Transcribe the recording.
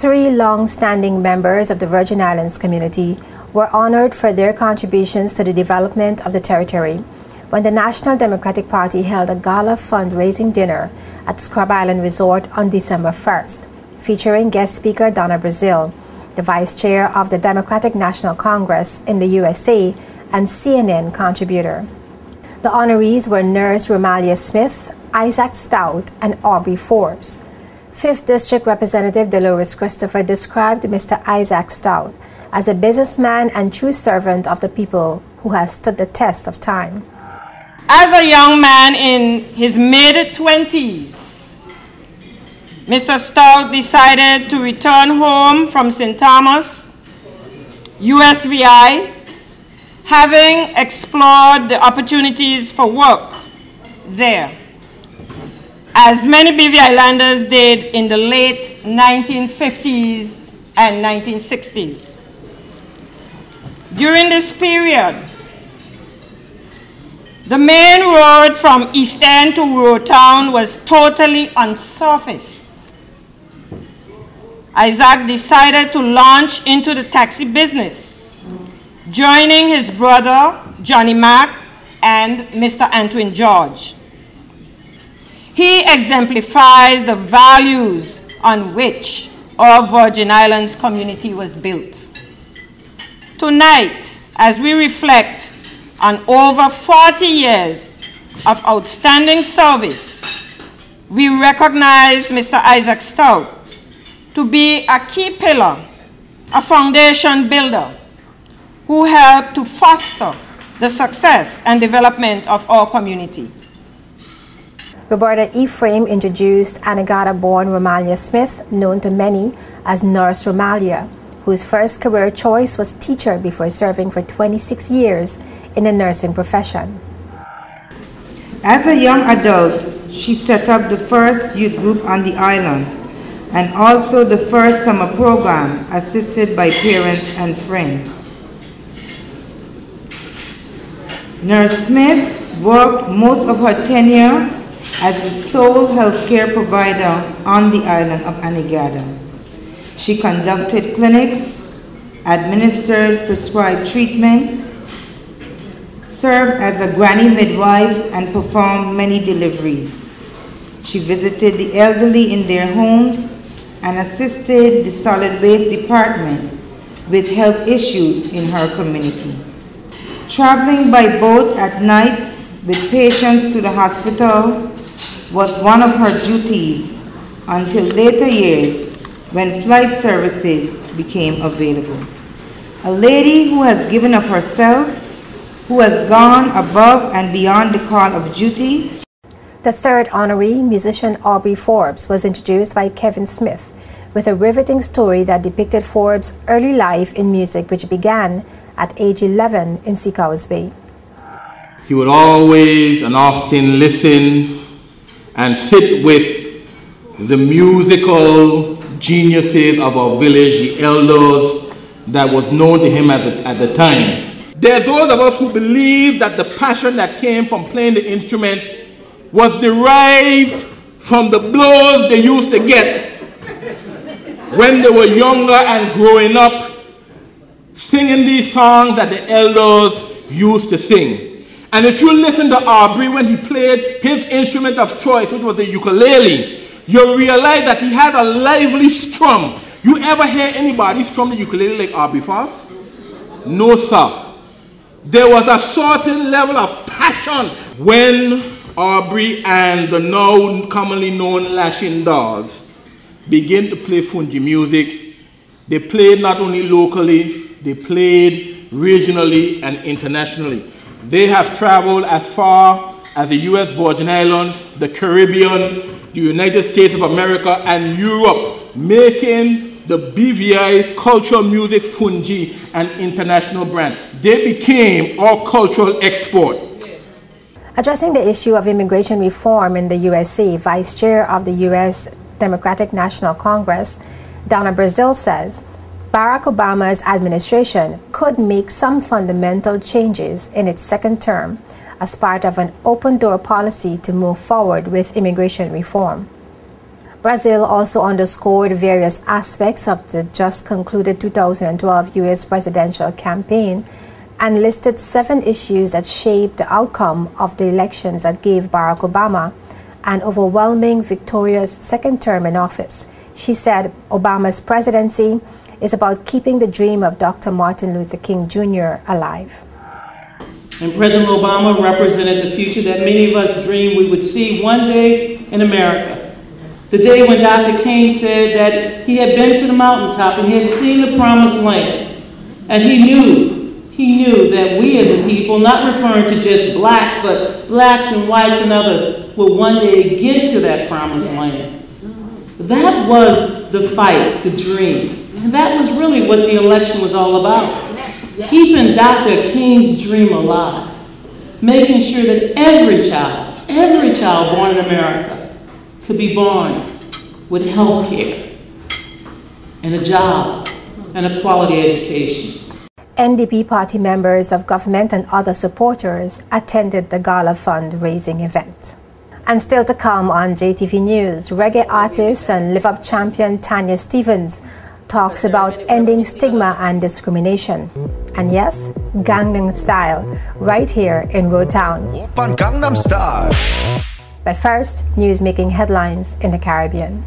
3 long-standing members of the Virgin Islands community were honored for their contributions to the development of the territory when the National Democratic Party held a gala fundraising dinner at Scrub Island Resort on December 1st, featuring guest speaker Donna Brazile, the vice chair of the Democratic National Congress in the USA and CNN contributor. The honorees were Nurse Romalia Smith, Isaac Stout, and Aubrey Forbes. 5th District Representative Dolores Christopher described Mr. Isaac Stout as a businessman and true servant of the people who has stood the test of time. As a young man in his mid-20s, Mr. Stout decided to return home from St. Thomas, USVI, having explored the opportunities for work there, as many BV Islanders did in the late 1950s and 1960s. During this period, the main road from East End to Rotown was totally unsurfaced. Isaac decided to launch into the taxi business, joining his brother, Johnny Mack, and Mr. Antoine George. He exemplifies the values on which our Virgin Islands community was built. Tonight, as we reflect on over 40 years of outstanding service, we recognize Mr. Isaac Stout to be a key pillar, a foundation builder, who helped to foster the success and development of our community. Roberta Ephraim introduced Anegada-born Romalia Smith, known to many as Nurse Romalia, whose first career choice was teacher before serving for 26 years in the nursing profession. As a young adult, she set up the first youth group on the island and also the first summer program assisted by parents and friends. Nurse Smith worked most of her tenure as the sole healthcare provider on the island of Anegada. She conducted clinics, administered prescribed treatments, served as a granny midwife, and performed many deliveries. She visited the elderly in their homes and assisted the solid waste department with health issues in her community. Traveling by boat at nights with patients to the hospital was one of her duties until later years when flight services became available. A lady who has given of herself, who has gone above and beyond the call of duty. The 3rd honoree, musician Aubrey Forbes, was introduced by Kevin Smith with a riveting story that depicted Forbes' early life in music, which began at age 11 in Seacows Bay. He would always and often listen and sit with the musical geniuses of our village, the elders that was known to him at the time. There are those of us who believe that the passion that came from playing the instrument was derived from the blows they used to get when they were younger and growing up, singing these songs that the elders used to sing. And if you listen to Aubrey when he played his instrument of choice, which was the ukulele, you'll realize that he had a lively strum. You ever hear anybody strum the ukulele like Aubrey Forbes? No, sir. There was a certain level of passion when Aubrey and the now commonly known Lashing Dolls began to play Fungi music. They played not only locally, they played regionally and internationally. They have traveled as far as the US Virgin Islands, the Caribbean, the United States of America, and Europe, making the BVI's cultural music Fungi an international brand. They became our cultural export. Addressing the issue of immigration reform in the USA, Vice Chair of the U.S. Democratic National Congress, Donna Brazile, says Barack Obama's administration could make some fundamental changes in its second term as part of an open-door policy to move forward with immigration reform. Brazil also underscored various aspects of the just concluded 2012 U.S. presidential campaign and listed 7 issues that shaped the outcome of the elections that gave Barack Obama an overwhelming victorious second term in office. She said Obama's presidency is about keeping the dream of Dr. Martin Luther King Jr. alive. And President Obama represented the future that many of us dreamed we would see one day in America. The day when Dr. King said that he had been to the mountaintop and he had seen the promised land. And he knew that we as a people, not referring to just blacks, but blacks and whites and others, would one day get to that promised land. That was the fight, the dream. And that was really what the election was all about. Keeping Dr. King's dream alive. Making sure that every child born in America could be born with health care and a job and a quality education. NDP party members of government and other supporters attended the Gala fundraising event. And still to come on JTV News, reggae artist and live-up champion Tanya Stevens talks about ending stigma and discrimination. And yes, Gangnam Style, right here in Road Town. Gangnam Style. But first, news making headlines in the Caribbean.